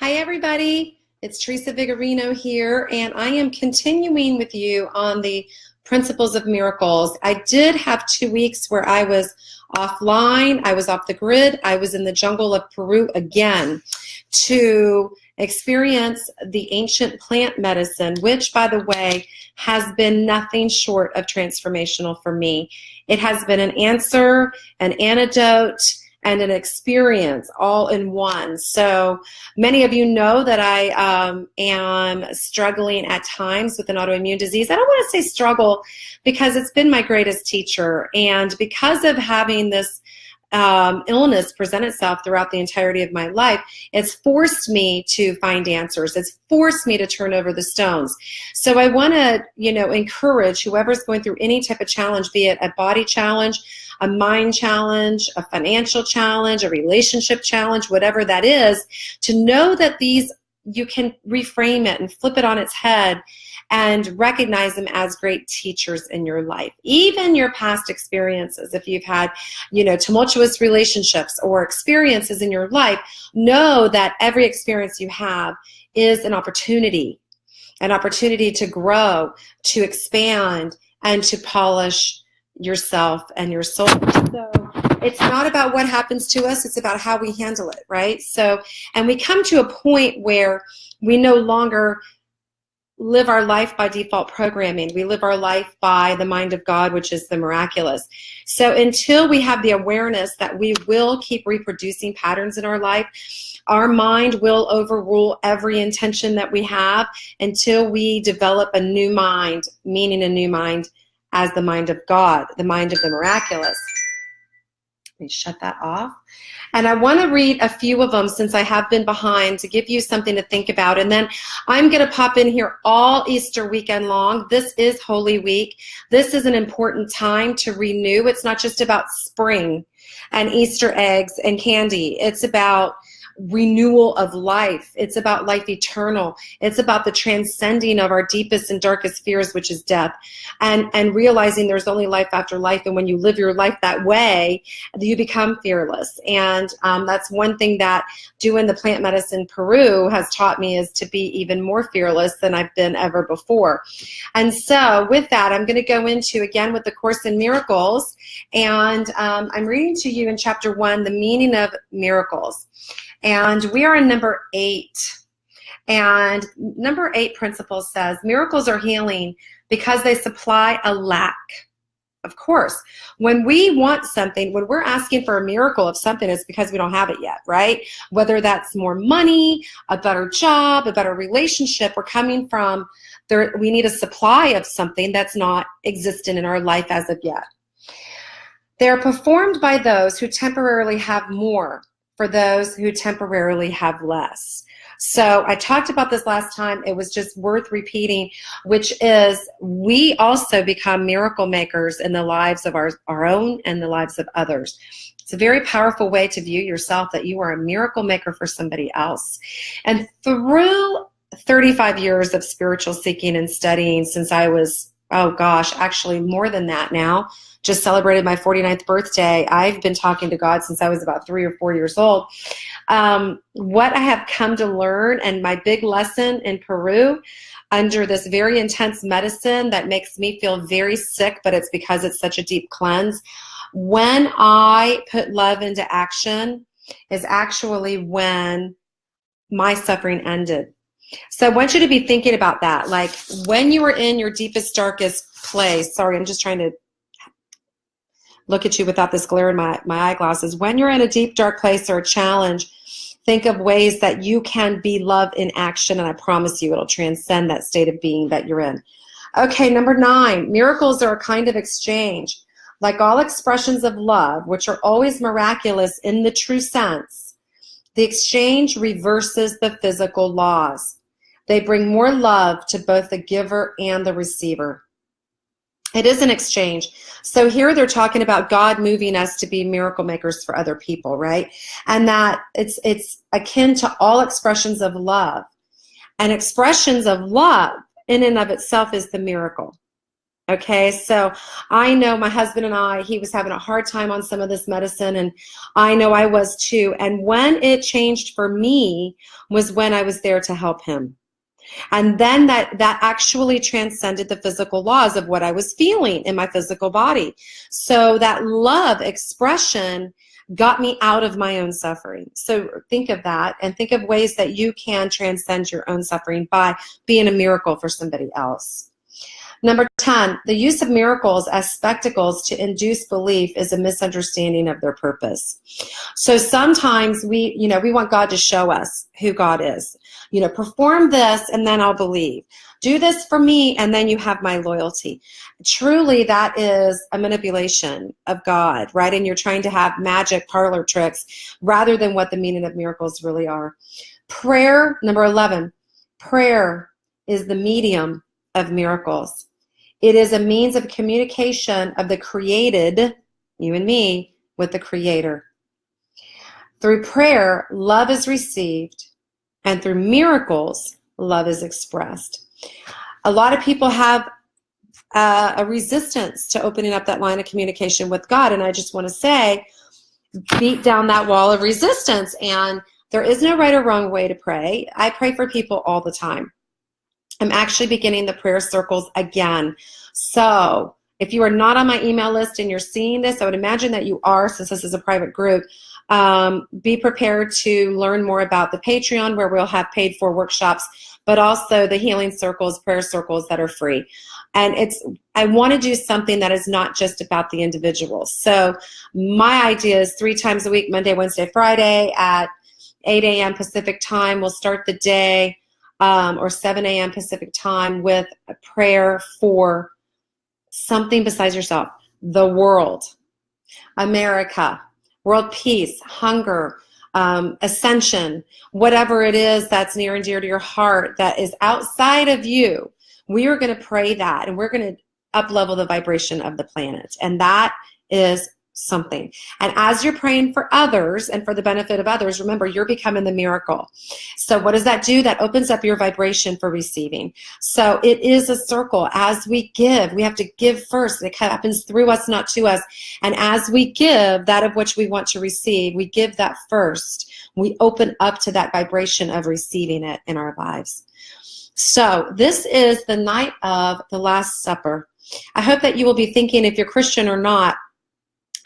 Hi, everybody. It's Teresa Vigorino here, and I am continuing with you on the principles of miracles. I did have 2 weeks where I was offline. I was off the grid. I was in the jungle of Peru again to experience the ancient plant medicine, which, by the way, has been nothing short of transformational for me. It has been an answer, an antidote, and an experience all in one. So many of you know that I am struggling at times with an autoimmune disease. I don't want to say struggle because it's been my greatest teacher. And because of having this illness present itself throughout the entirety of my life, it's forced me to find answers. It's forced me to turn over the stones. So I want to, encourage whoever's going through any type of challenge, be it a body challenge, a mind challenge, a financial challenge, a relationship challenge, whatever that is, to know that you can reframe it and flip it on its head and recognize them as great teachers in your life. Even your past experiences, if you've had, tumultuous relationships or experiences in your life, know that every experience you have is an opportunity to grow, to expand, and to polish yourself and your soul. So it's not about what happens to us, it's about how we handle it, right? So, and we come to a point where we no longer live our life by default programming. We live our life by the mind of God, which is the miraculous. So until we have the awareness that we will keep reproducing patterns in our life, our mind will overrule every intention that we have until we develop a new mind, meaning a new mind as the mind of God, the mind of the miraculous. Let me shut that off. And I want to read a few of them since I have been behind to give you something to think about. And then I'm going to pop in here all Easter weekend long. This is Holy Week. This is an important time to renew. It's not just about spring and Easter eggs and candy. It's about renewal of life. It's about life eternal. It's about the transcending of our deepest and darkest fears, which is death, and realizing there's only life after life. And when you live your life that way, you become fearless. And that's one thing that doing the plant medicine Peru has taught me, is to be even more fearless than I've been ever before. And so with that, I'm going to go into, again, with the Course in Miracles. And I'm reading to you in chapter 1, the meaning of miracles. And we are in number 8. And number 8 principle says, miracles are healing because they supply a lack. Of course, when we want something, when we're asking for a miracle of something, it's because we don't have it yet, right? Whether that's more money, a better job, a better relationship, we're coming from there. We need a supply of something that's not existent in our life as of yet. They are performed by those who temporarily have more, for those who temporarily have less. So I talked about this last time. It was just worth repeating, which is we also become miracle makers in the lives of our own and the lives of others. It's a very powerful way to view yourself, that you are a miracle maker for somebody else. And through 35 years of spiritual seeking and studying since I was, actually more than that now, just celebrated my 49th birthday. I've been talking to God since I was about 3 or 4 years old. What I have come to learn, and my big lesson in Peru, under this very intense medicine that makes me feel very sick, but it's because it's such a deep cleanse. When I put love into action is actually when my suffering ended. So I want you to be thinking about that. Like when you were in your deepest, darkest place, sorry, I'm just trying to look at you without this glare in my eyeglasses. When you're in a deep, dark place or a challenge, think of ways that you can be love in action, and I promise you it'll transcend that state of being that you're in. Okay, number 9, miracles are a kind of exchange. Like all expressions of love, which are always miraculous in the true sense, the exchange reverses the physical laws. They bring more love to both the giver and the receiver. It is an exchange. So here they're talking about God moving us to be miracle makers for other people, right? And that it's akin to all expressions of love. And expressions of love in and of itself is the miracle. Okay, so I know my husband and I, he was having a hard time on some of this medicine, and I know I was too. And when it changed for me was when I was there to help him. And then that actually transcended the physical laws of what I was feeling in my physical body. So that love expression got me out of my own suffering. So think of that, and think of ways that you can transcend your own suffering by being a miracle for somebody else. Number 10, the use of miracles as spectacles to induce belief is a misunderstanding of their purpose. So sometimes we want God to show us who God is. Perform this and then I'll believe. Do this for me and then you have my loyalty. Truly, that is a manipulation of God, right? And you're trying to have magic parlor tricks rather than what the meaning of miracles really are. Prayer, number 11, prayer is the medium of miracles. It is a means of communication of the created, you and me, with the Creator. Through prayer, love is received, and through miracles, love is expressed. A lot of people have a resistance to opening up that line of communication with God, and I just want to say, beat down that wall of resistance, and there is no right or wrong way to pray. I pray for people all the time. I'm actually beginning the prayer circles again. So if you are not on my email list and you're seeing this, I would imagine that you are, since this is a private group. Be prepared to learn more about the Patreon, where we'll have paid for workshops, but also the healing circles, prayer circles that are free. And I want to do something that is not just about the individual. So my idea is 3 times a week, Monday, Wednesday, Friday at 8 a.m. Pacific time. We'll start the day or 7 a.m. Pacific time with a prayer for something besides yourself. The world, America, world peace, hunger, ascension, whatever it is that's near and dear to your heart that is outside of you. We are going to pray that, and we're going to up-level the vibration of the planet. And that is something. And as you're praying for others and for the benefit of others, remember, you're becoming the miracle. So what does that do? That opens up your vibration for receiving. So it is a circle. As we give, we have to give first. It happens through us, not to us. And as we give that of which we want to receive, we give that first. We open up to that vibration of receiving it in our lives. So this is the night of the Last Supper. I hope that you will be thinking, if you're Christian or not,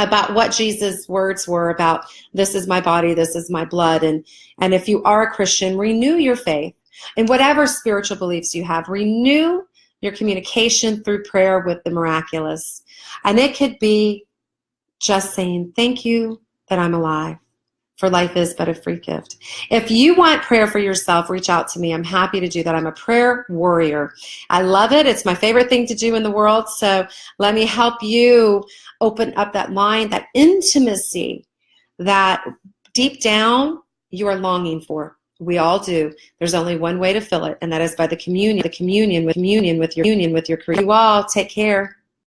about what Jesus' words were about, this is my body, this is my blood. And if you are a Christian, renew your faith in whatever spiritual beliefs you have. Renew your communication through prayer with the miraculous. And it could be just saying, thank you that I'm alive, for life is but a free gift. If you want prayer for yourself, reach out to me. I'm happy to do that. I'm a prayer warrior. I love it. It's my favorite thing to do in the world. So let me help you open up that mind, that intimacy that deep down you are longing for. We all do. There's only one way to fill it, and that is by the communion with your Creator. You all take care.